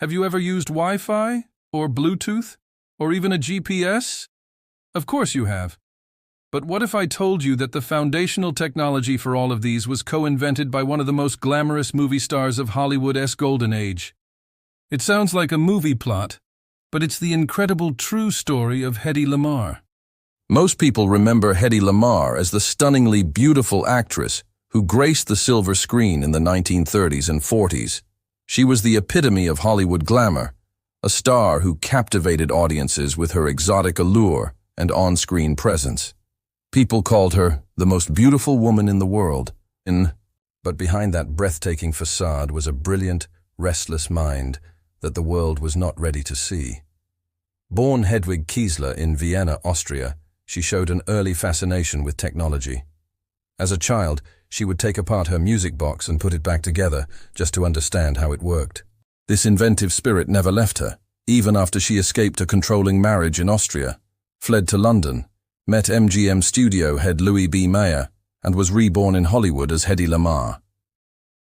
Have you ever used Wi-Fi, or Bluetooth, or even a GPS? Of course you have. But what if I told you that the foundational technology for all of these was co-invented by one of the most glamorous movie stars of Hollywood's golden age? It sounds like a movie plot, but it's the incredible true story of Hedy Lamarr. Most people remember Hedy Lamarr as the stunningly beautiful actress who graced the silver screen in the 1930s and 40s. She was the epitome of Hollywood glamour, a star who captivated audiences with her exotic allure and on-screen presence. People called her the most beautiful woman in the world. But behind that breathtaking facade was a brilliant, restless mind that the world was not ready to see. Born Hedwig Kiesler in Vienna, Austria, she showed an early fascination with technology. As a child, she would take apart her music box and put it back together just to understand how it worked. This inventive spirit never left her, even after she escaped a controlling marriage in Austria, fled to London, met MGM studio head Louis B. Mayer, and was reborn in Hollywood as Hedy Lamarr.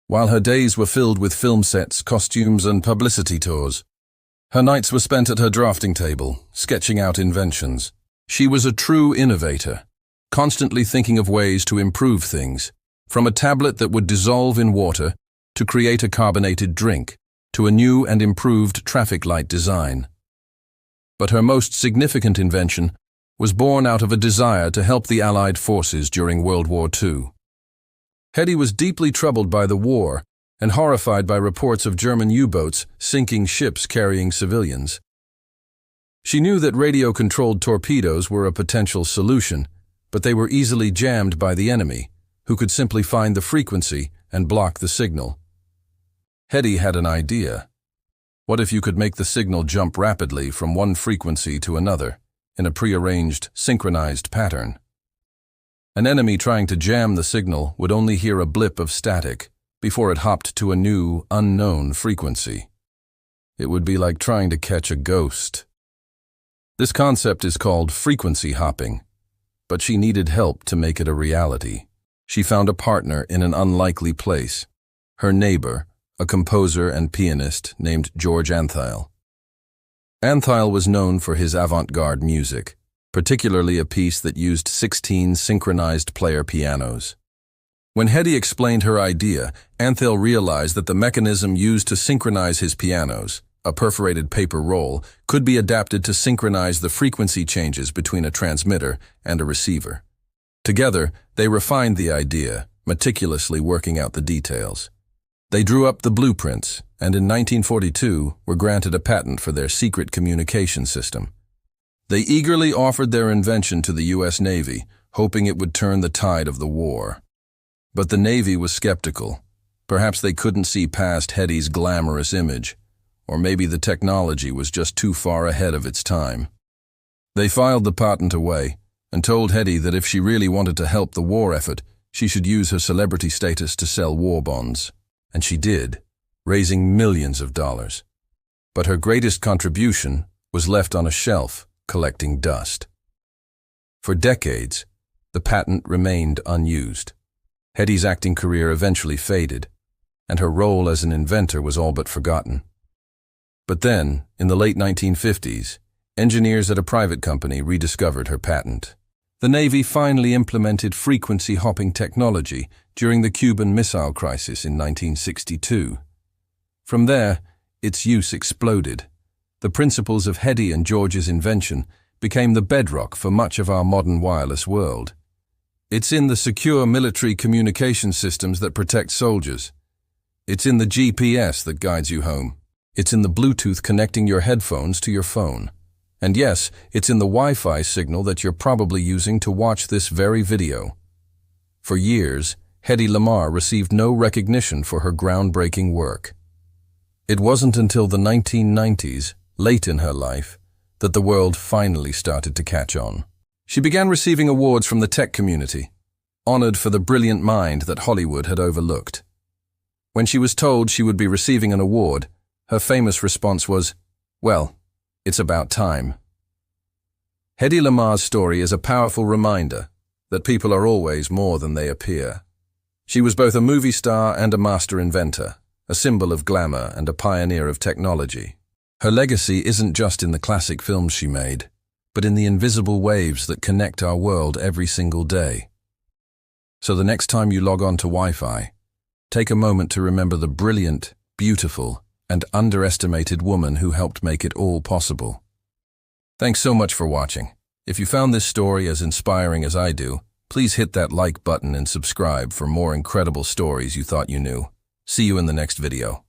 While her days were filled with film sets, costumes, and publicity tours, her nights were spent at her drafting table, sketching out inventions. She was a true innovator, constantly thinking of ways to improve things, from a tablet that would dissolve in water to create a carbonated drink, to a new and improved traffic light design. But her most significant invention was born out of a desire to help the Allied forces during World War II. Hedy was deeply troubled by the war and horrified by reports of German U-boats sinking ships carrying civilians. She knew that radio-controlled torpedoes were a potential solution, but they were easily jammed by the enemy, who could simply find the frequency and block the signal. Hedy had an idea. What if you could make the signal jump rapidly from one frequency to another, in a prearranged, synchronized pattern? An enemy trying to jam the signal would only hear a blip of static before it hopped to a new, unknown frequency. It would be like trying to catch a ghost. This concept is called frequency hopping, but she needed help to make it a reality. She found a partner in an unlikely place, her neighbor, a composer and pianist named George Antheil. Antheil was known for his avant-garde music, particularly a piece that used 16 synchronized player pianos. When Hedy explained her idea, Antheil realized that the mechanism used to synchronize his pianos, a perforated paper roll, could be adapted to synchronize the frequency changes between a transmitter and a receiver. Together, they refined the idea, meticulously working out the details. They drew up the blueprints, and in 1942 were granted a patent for their secret communication system. They eagerly offered their invention to the U.S. Navy, hoping it would turn the tide of the war. But the Navy was skeptical. Perhaps they couldn't see past Hedy's glamorous image, or maybe the technology was just too far ahead of its time. They filed the patent away and told Hedy that if she really wanted to help the war effort, she should use her celebrity status to sell war bonds. And she did, raising millions of dollars. But her greatest contribution was left on a shelf, collecting dust. For decades, the patent remained unused. Hedy's acting career eventually faded, and her role as an inventor was all but forgotten. But then, in the late 1950s, engineers at a private company rediscovered her patent. The Navy finally implemented frequency hopping technology during the Cuban Missile Crisis in 1962. From there, its use exploded. The principles of Hedy and George's invention became the bedrock for much of our modern wireless world. It's in the secure military communication systems that protect soldiers. It's in the GPS that guides you home. It's in the Bluetooth connecting your headphones to your phone. And yes, it's in the Wi-Fi signal that you're probably using to watch this very video. For years, Hedy Lamarr received no recognition for her groundbreaking work. It wasn't until the 1990s, late in her life, that the world finally started to catch on. She began receiving awards from the tech community, honored for the brilliant mind that Hollywood had overlooked. When she was told she would be receiving an award, her famous response was, "Well, it's about time." Hedy Lamarr's story is a powerful reminder that people are always more than they appear. She was both a movie star and a master inventor, a symbol of glamour and a pioneer of technology. Her legacy isn't just in the classic films she made, but in the invisible waves that connect our world every single day. So the next time you log on to Wi-Fi, take a moment to remember the brilliant, beautiful, and underestimated woman who helped make it all possible. Thanks so much for watching. If you found this story as inspiring as I do, please hit that like button and subscribe for more incredible stories you thought you knew. See you in the next video.